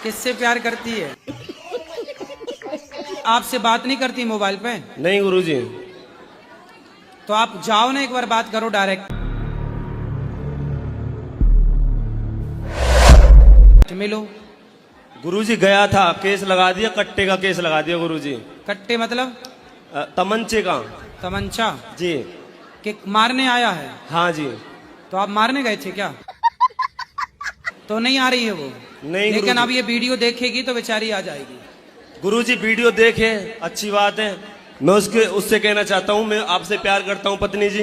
किससे प्यार करती है? आपसे बात नहीं करती मोबाइल पे? नहीं गुरुजी। तो आप जाओ ना, एक बार बात करो डायरेक्ट, मिलो। गुरुजी गया था, केस लगा दिया, कट्टे का केस लगा दिया गुरुजी। कट्टे मतलब? तमंचे का। तमंचा जी। कि मारने आया है? हाँ जी। तो आप मारने गए थे क्या? तो नहीं आ रही है वो? नहीं लेकिन गुरुजी। अब ये वीडियो देखेगी तो बेचारी आ जाएगी। गुरुजी वीडियो देखे, अच्छी बात है। मैं उससे कहना चाहता हूँ, मैं आपसे प्यार करता हूँ पत्नी जी।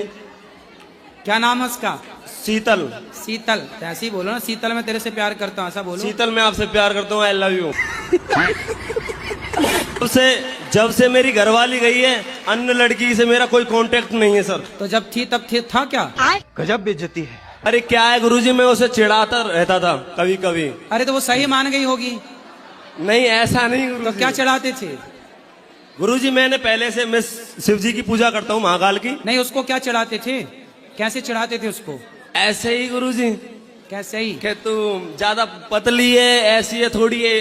क्या नाम है उसका? शीतल। शीतल? तो ऐसे ही बोलो ना, शीतल मैं तेरे से प्यार करता हूँ, ऐसा बोलो। शीतल मैं आपसे प्यार करता हूँ, आई लव यू। जब से मेरी घरवाली गई है, अन्य लड़की से मेरा कोई कांटेक्ट नहीं है सर। तो जब थी तब था क्या? गजब बेइज्जती है। अरे क्या है गुरुजी, मैं उसे चिढ़ाता रहता था कभी कभी। अरे तो वो सही मान गई होगी। नहीं ऐसा नहीं तो गुरुजी। क्या चढ़ाते थे? गुरुजी मैंने पहले से, मैं शिव जी की पूजा करता हूँ, महाकाल की। नहीं, उसको क्या चढ़ाते थे? कैसे चढ़ाते थे उसको? ऐसे ही गुरुजी। कैसे ही? कि तू ज्यादा पतली है, ऐसी है, थोड़ी है,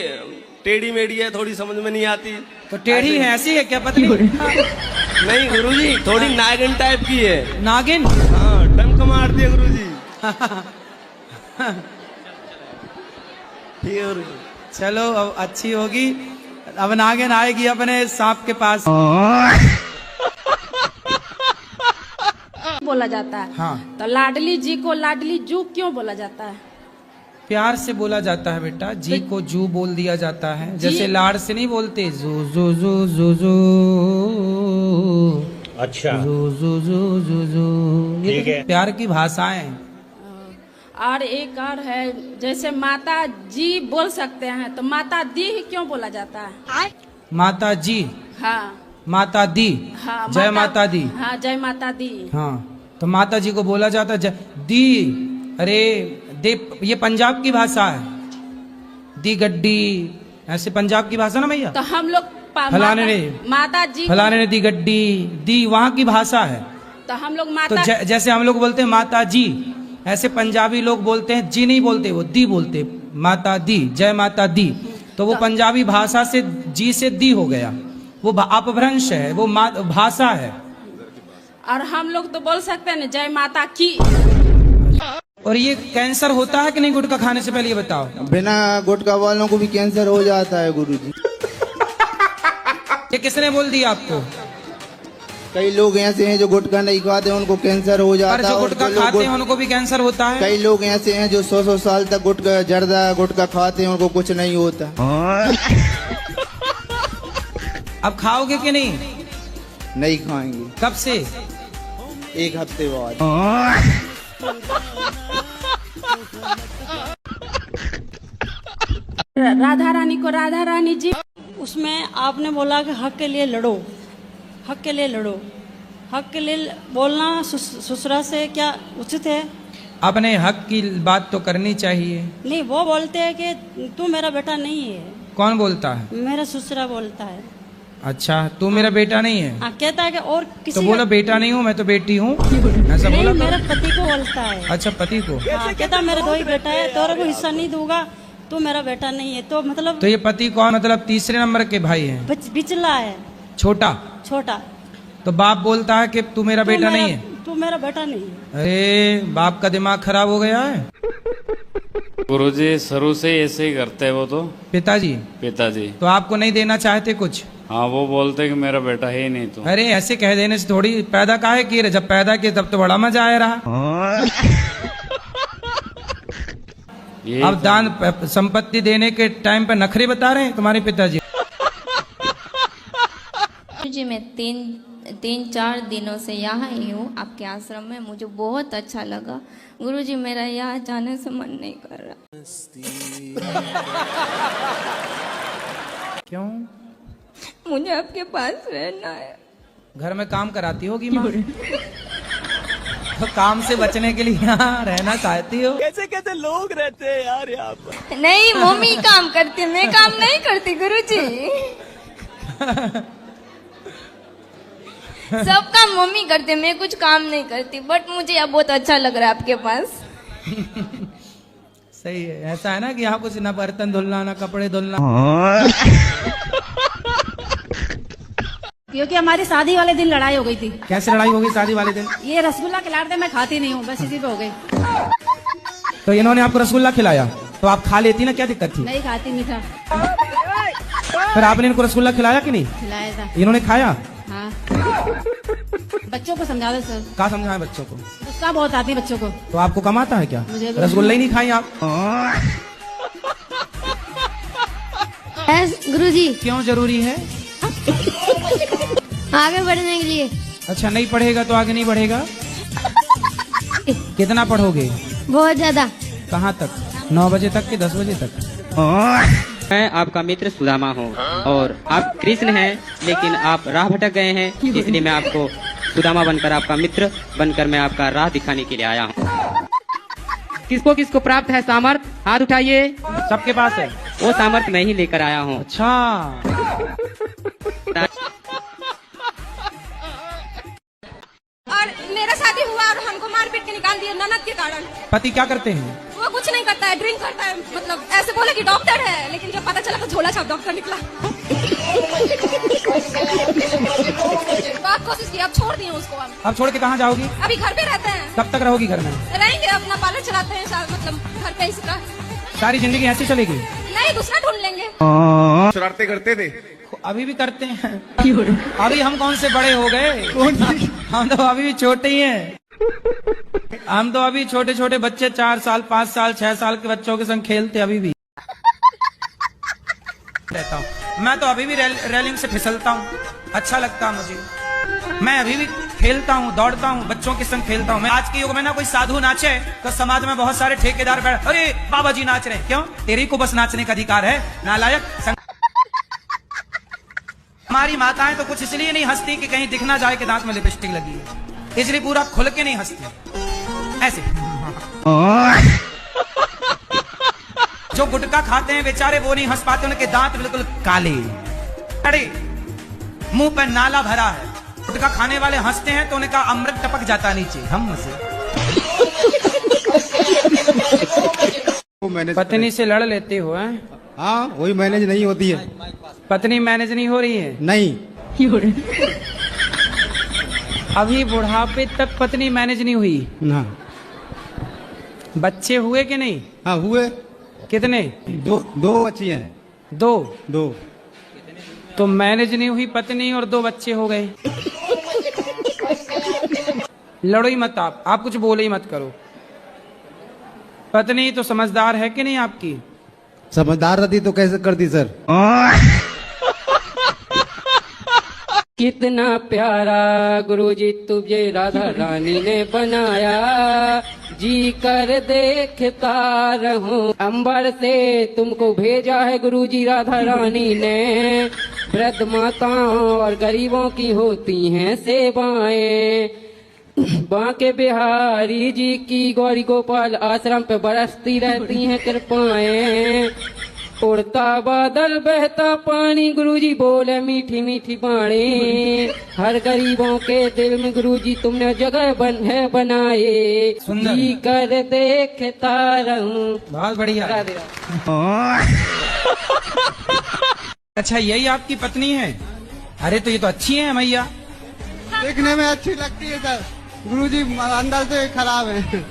टेढ़ी मेढ़ी है, थोड़ी समझ में नहीं आती। तो टेढ़ी है, ऐसी है क्या? पतली? नहीं गुरुजी, थोड़ी नागिन टाइप की है। नागिन? हाँ, डंक मारती है गुरुजी। ठीक है गुरुजी। चलो अब अच्छी होगी, अब नागिन आएगी अपने सांप के पास। बोला जाता है। हाँ। तो लाडली जी को लाडली जू क्यों बोला जाता है? प्यार से बोला जाता है बेटा, जी को जू बोल दिया जाता है। जैसे लाड़ से नहीं बोलते जू जू जू जू जू। अच्छा जू जू जू जू जू, ये तो प्यार की भाषाएं। और एक और है, जैसे माता जी बोल सकते हैं, तो माता दी ही क्यों बोला जाता है? माता जी? हाँ। माता दी? हाँ, जय माता दी। हाँ, जय माता दी। हाँ, तो माता जी को बोला जाता है दी। अरे दे, ये पंजाब की भाषा है, दी गड्डी, ऐसे पंजाब की भाषा ना भैया। तो हम लोग फलाने ने, माता जी, फलाने ने दी गड्डी, दी वहाँ की भाषा है। तो हम लोग तो माता, जैसे हम लोग बोलते हैं माता जी, ऐसे पंजाबी लोग बोलते हैं जी नहीं बोलते, वो दी बोलते, माता दी, जय माता दी। तो वो पंजाबी भाषा से जी से दी हो गया, वो अपभ्रंश है, वो भाषा है। और हम लोग तो बोल सकते हैं जय माता की। और ये कैंसर होता है कि नहीं गुटखा खाने से पहले, ये बताओ। बिना गुटखा वालों को भी कैंसर हो जाता है गुरुजी। ये किसने बोल दिया आपको? कई लोग ऐसे हैं जो गुटखा नहीं खाते, उनको कैंसर हो जाता है। जो गुटखा खाते हैं उनको भी कैंसर होता है। कई लोग ऐसे हैं जो 100 साल तक गुटखा जर्दा गुटखा खाते हैं, उनको कुछ नहीं होता। अब खाओगे कि नहीं? नहीं खाएंगे। कब से? एक हफ्ते बाद। राधा रानी को राधा रानी जी, उसमें आपने बोला कि हक के लिए लड़ो, हक के लिए लड़ो। हक के लिए बोलना ससुरा से क्या उचित है? अपने हक की बात तो करनी चाहिए। नहीं, वो बोलते हैं कि तू मेरा बेटा नहीं है। कौन बोलता है? मेरा ससुरा बोलता है। अच्छा, तू मेरा बेटा नहीं है? कहता है कि और किसी तो बोला बेटा नहीं हूँ, मैं तो बेटी हूँ, ऐसा नहीं, बोला? मेरे पति को बोलता है। अच्छा, पति को? कहता मेरा दो ही बेटा है, तोरे को हिस्सा नहीं दूंगा, तू मेरा बेटा नहीं है। तो मतलब तो ये पति कौन, मतलब तीसरे नंबर के भाई हैं? बिचला है, छोटा। छोटा। तो बाप बोलता है कि तू मेरा बेटा नहीं है? तू मेरा बेटा नहीं है। अरे बाप का दिमाग खराब हो गया है। गुरुजी शुरू से ही ऐसे ही करते हैं वो तो। पिताजी? पिताजी। तो आपको नहीं देना चाहते कुछ? हाँ, वो बोलते कि मेरा बेटा है ही नहीं। तो अरे ऐसे कह देने से थोड़ी, पैदा काहे किए रहे? जब पैदा किए तब तो बड़ा मजा आया रहा। अब दान संपत्ति देने के टाइम पे नखरे बता रहे हैं तुम्हारे पिताजी। जी मैं तीन चार दिनों से यहाँ ही हूँ आपके आश्रम में, मुझे बहुत अच्छा लगा। गुरुजी मेरा यहाँ जाने से मन नहीं कर रहा। क्यों? मुझे आपके पास रहना है। घर में काम कराती होगी माँ? तो काम से बचने के लिए यहाँ रहना चाहती हो? कैसे कैसे लोग रहते हैं यार यहाँ पर। नहीं, मम्मी काम करती है, मैं काम नहीं करती गुरुजी। सब काम मम्मी करते, मैं कुछ काम नहीं करती। बट मुझे यहाँ बहुत अच्छा लग रहा है आपके पास। सही है। ऐसा है ना कि यहाँ कुछ ना बर्तन धुलना ना कपड़े धुलना। क्योंकि हमारी शादी वाले दिन लड़ाई हो गई थी। कैसे लड़ाई होगी शादी वाले दिन? ये रसगुल्ला खिलाते मैं खाती नहीं हूँ, बस इसी पे हो गई। तो इन्होंने आपको रसगुल्ला खिलाया तो आप खा लेती ना, क्या दिक्कत थी? नहीं खाती मीठा। फिर आपने इनको रसगुल्ला खिलाया कि नहीं? खिलाया था। इन्होंने खाया? हाँ। बच्चों को समझा दो सर। क्या समझाएं बच्चों को? गुस्सा बहुत आती है बच्चों को। तो आपको कम आता है क्या? मुझे भी। रसगुल्ला ही नहीं खाई आप? गुरुजी क्यों जरूरी है? आगे बढ़ने के लिए। अच्छा, नहीं पढ़ेगा तो आगे नहीं बढ़ेगा? कितना पढ़ोगे? बहुत ज्यादा। कहाँ तक? 9 बजे तक कि 10 बजे तक? मैं आपका मित्र सुदामा हूँ और आप कृष्ण हैं, लेकिन आप राह भटक गए हैं, इसलिए मैं आपको सुदामा बनकर, आपका मित्र बनकर मैं आपका राह दिखाने के लिए आया हूँ। किसको किसको प्राप्त है सामर्थ्य? हाथ उठाइए। सबके पास है वो सामर्थ्य मैं ही लेकर आया हूँ। अच्छा। और मेरा शादी हुआ और हमको मार पीट के निकाल दिया ननद के कारण। पति क्या करते हैं? वो कुछ नहीं करता है, ड्रिंक करता है। मतलब ऐसे बोला कि डॉक्टर है, लेकिन जब पता चला तो झोला छाप डॉक्टर निकला। बहुत कोशिश की, अब छोड़ दिए उसको। अब छोड़ के कहाँ जाओगी? अभी घर पे रहते हैं। कब तक रहोगी घर में? रहेंगे, अपना पार्लर चलाते हैं, मतलब घर पे इसी का। सारी जिंदगी ऐसी चलेगी? नहीं, दूसरा ढूंढ लेंगे। शरारते करते थे। अभी भी करते हैं। अभी हम कौन से बड़े हो गए? हम तो अभी भी छोटे ही हैं। हम तो अभी छोटे छोटे बच्चे 4 साल 5 साल 6 साल के बच्चों के संग खेलते अभी भी रहता हूँ। मैं तो अभी भी रेलिंग से फिसलता हूँ, अच्छा लगता है मुझे। मैं अभी भी खेलता हूँ, दौड़ता हूँ, बच्चों के संग खेलता हूँ। मैं आज के युग में ना कोई साधु नाचे तो समाज में बहुत सारे ठेकेदार बैठ, अरे बाबा जी नाच रहे हैं। क्यों? तेरी को बस नाचने का अधिकार है, नालायक। हमारी माताएं तो कुछ इसलिए नहीं हंसती कि कहीं दिख ना जाए कि दांत में लिपस्टिक लगी है, इसलिए पूरा खुल के नहीं हंसती ऐसे। जो गुटखा खाते हैं बेचारे वो नहीं हंस पाते, उनके दांत बिल्कुल काले, अरे मुंह पर नाला भरा है। गुटखा खाने वाले हंसते हैं तो उनका अमृत टपक जाता नीचे हम से। पत्नी से लड़ लेते हो? हाँ, वही मैनेज नहीं होती है। पत्नी मैनेज नहीं हो रही है? नहीं। अभी बुढ़ापे तक पत्नी मैनेज नहीं हुई ना। बच्चे हुए कि नहीं? हाँ हुए। कितने? 2 बच्ची हैं। 2 तो मैनेज नहीं हुई पत्नी और 2 बच्चे हो गए। लड़ो ही मत आप कुछ बोले ही मत करो। पत्नी तो समझदार है कि नहीं आपकी? समझदार रहती तो कैसे करती सर? कितना प्यारा गुरुजी तुझे राधा रानी ने बनाया, जी कर देखता रहूं। अंबर से तुमको भेजा है गुरुजी राधा रानी ने, वृद्ध माताओं और गरीबों की होती हैं सेवाएं। बांके बिहारी जी की गौरी गोपाल आश्रम पे बरसती रहती हैं कृपाएं। उड़ता बादल बहता पानी, गुरुजी बोले मीठी मीठी बाणी। हर गरीबों के दिल में गुरुजी तुमने जगह बनाए, जी कर देखता रहूं। बहुत बढ़िया। अच्छा, यही आपकी पत्नी है? अरे तो ये तो अच्छी है मैया। देखने में अच्छी लगती है सर, गुरुजी अंदर से खराब है।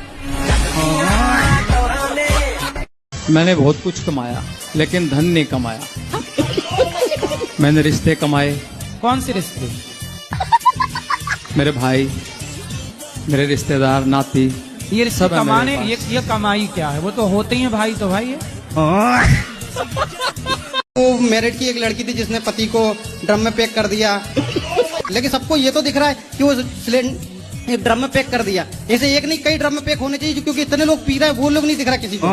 मैंने बहुत कुछ कमाया लेकिन धन नहीं कमाया। मैंने रिश्ते कमाए। कौन से रिश्ते? मेरे भाई, मेरे रिश्तेदार, नाती, ये रिश्ते सब है मेरे कमाने, पास। ये कमाई क्या है? वो तो होते ही हैं भाई, तो भाई है। वो मेरिट की एक लड़की थी जिसने पति को ड्रम में पैक कर दिया, लेकिन सबको ये तो दिख रहा है कि वो एक ड्रम में पैक कर दिया। ऐसे एक नहीं कई ड्रम में पैक होने चाहिए, क्योंकि इतने लोग पी रहे हैं, वो लोग नहीं दिख रहा किसी को।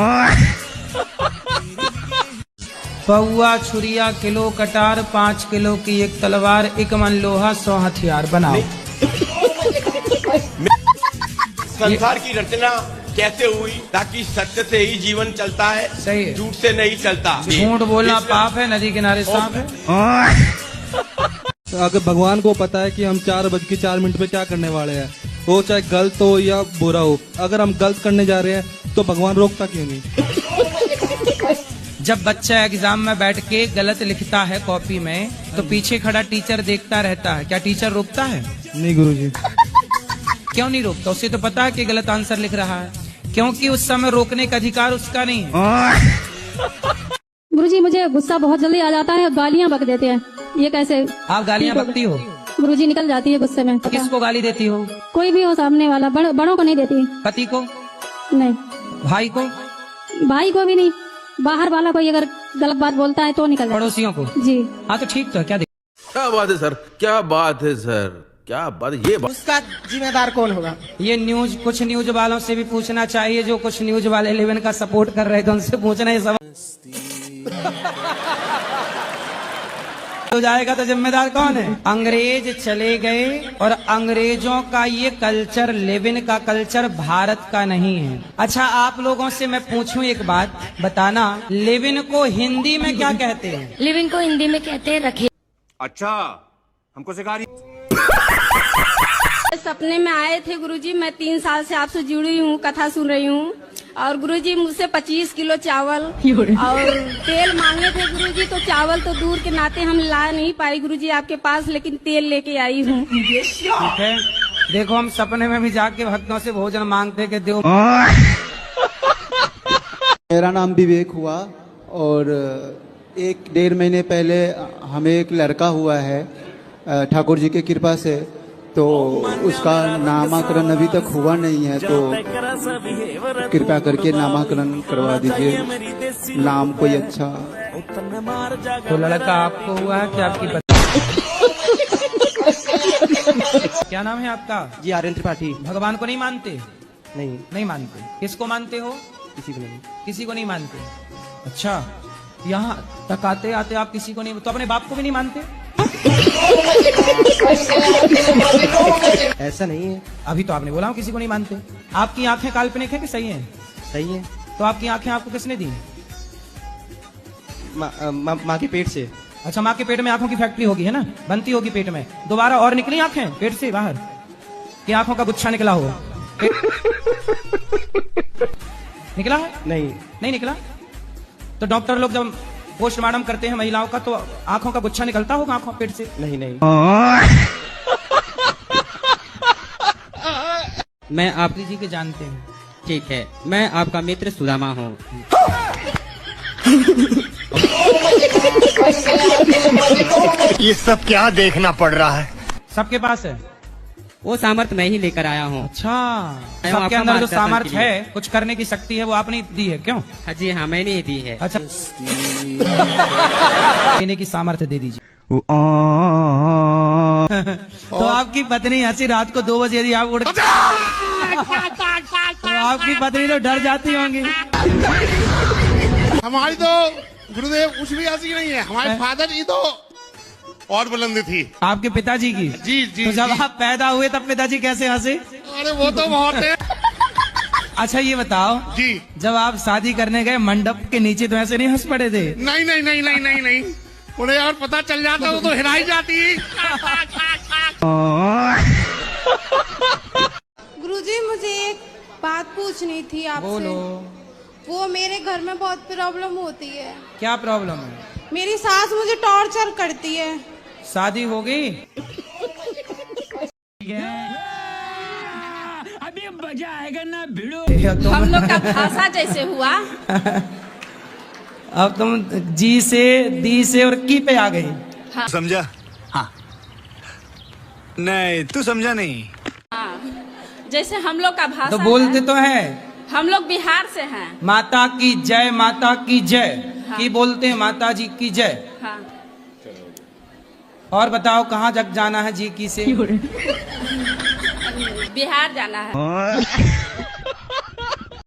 पौआ छुरिया किलो कटार, 5 किलो की एक तलवार, 1 मन लोहा 100 हथियार बनाओ। संसार की रचना कैसे हुई? ताकि सत्य से ही जीवन चलता है, सही है। झूठ से नहीं चलता। झूठ बोलना पाप है, नदी किनारे सांप है। अगर भगवान को पता है कि हम 4:04 पे क्या करने वाले हैं, वो चाहे गलत हो या बुरा हो, अगर हम गलत करने जा रहे हैं तो भगवान रोकता क्यों नहीं? जब बच्चा एग्जाम में बैठ के गलत लिखता है कॉपी में तो पीछे खड़ा टीचर देखता रहता है, क्या टीचर रोकता है? नहीं गुरुजी। क्यों नहीं रोकता? उसे तो पता है कि गलत आंसर लिख रहा है, क्योंकि उस समय रोकने का अधिकार उसका नहीं है। गुरुजी मुझे गुस्सा बहुत जल्दी आ जाता है, गालियाँ बक देते हैं, ये कैसे? आप गालियाँ बकती हो? गुरुजी निकल जाती है गुस्से में। किसको गाली देती हो? कोई भी हो सामने वाला, बड़ों को नहीं देती। पति को? नहीं। भाई को? भाई को भी नहीं, बाहर वाला कोई अगर गलत बात बोलता है तो निकल जाता है। पड़ोसियों को? जी हाँ तो ठीक तो है, क्या क्या बात है सर, क्या बात है सर, क्या बात है। ये उसका जिम्मेदार कौन होगा? ये न्यूज, कुछ न्यूज वालों से भी पूछना चाहिए, जो कुछ न्यूज वाले 11 का सपोर्ट कर रहे थे उनसे पूछना है सब हो जाएगा तो जिम्मेदार कौन है? अंग्रेज चले गए और अंग्रेजों का ये कल्चर, लेविन का कल्चर भारत का नहीं है। अच्छा आप लोगों से मैं पूछूं एक बात, बताना लेविन को हिंदी में क्या कहते हैं? लिविंग को हिंदी में कहते हैं रखे। अच्छा हमको सिखा रही। सपने में आए थे गुरुजी, मैं 3 साल से आपसे जुड़ी हूँ, कथा सुन रही हूँ, और गुरुजी मुझसे 25 किलो चावल और तेल मांगे थे गुरुजी, तो चावल तो दूर के नाते हम ला नहीं पाई गुरुजी आपके पास, लेकिन तेल लेके आई हूँ। ठीक है, देखो हम सपने में भी जाके भक्तों से भोजन मांगते कि दो। मेरा नाम विवेक हुआ और 1-1.5 महीने पहले हमें एक लड़का हुआ है ठाकुर जी की कृपा से, तो उसका नामकरण अभी तक हुआ नहीं है, तो कृपया करके नामकरण करवा दीजिए, नाम कोई अच्छा। तो लड़का आपको हुआ है कि आपकी पत्नी? क्या नाम है आपका? जी आर्यन त्रिपाठी। भगवान को नहीं मानते? नहीं। नहीं मानते। किसको मानते हो? किसी को नहीं। किसी को नहीं मानते? अच्छा, यहाँ तक आते आते आप किसी को नहीं, तो अपने बाप को भी नहीं मानते? ऐसा नहीं है। अभी तो आपने बोला किसी को नहीं मानते। आपकी आंखें काल्पनिक है कि सही है? सही है। तो आपकी आंखें आपको किसने दी? माँ के पेट से। अच्छा, माँ के पेट में आंखों की फैक्ट्री होगी, है ना, बनती होगी पेट में, दोबारा और निकली आंखें पेट से बाहर, कि आंखों का गुच्छा निकला हो? निकला है? नहीं निकला। तो डॉक्टर लोग जब पोस्टमार्टम करते हैं महिलाओं का, तो आंखों का गुच्छा निकलता होगा आंखों पेट से? नहीं। मैं आप जी के जानते हैं? ठीक है, मैं आपका मित्र सुदामा हूँ। ये सब क्या देखना पड़ रहा है? सबके पास है वो सामर्थ्य मैं ही लेकर आया हूँ। अच्छा, सबके अंदर जो सामर्थ्य है, कुछ करने की शक्ति है, वो आपने दी है? क्यों? हाँ जी हाँ, मैंने दी है। अच्छा, देने की सामर्थ्य दे दीजिए। तो आपकी पत्नी हंसी रात को 2 बजे यदि आप उड़ तो आपकी पत्नी तो डर जाती होंगी। हमारी तो गुरुदेव कुछ भी ऐसी नहीं है, हमारे फादर जी तो और बुलंदी थी। आपके पिताजी की? जी। तो जब आप पैदा हुए तब पिताजी कैसे हंसे? अरे वो तो बहुत है। अच्छा ये बताओ जी, जब आप शादी करने गए मंडप के नीचे तो ऐसे नहीं हंस पड़े थे? नहीं। उन्हें और पता चल जाता वो तो हिलाई जाती। गुरुजी मुझे एक बात पूछनी थी आपसे। बोलो। वो मेरे घर में बहुत प्रॉब्लम होती है। क्या प्रॉब्लम है? मेरी सास मुझे टॉर्चर करती है। शादी हो गई? अभी मजा आएगा ना भिड़ो। हम लोग का भाषा जैसे हुआ। अब तुम जी से, दी से और की पे आ गई। हाँ। समझा? हाँ। नहीं तू समझा नहीं। हाँ, जैसे हम लोग का भाषा तो बोलते है, तो है। हम लोग बिहार से हैं। माता की जय, माता की जय। हाँ। की बोलते हैं माता जी की जय। हाँ। और बताओ कहाँ जग जाना है जी की से? बिहार जाना है।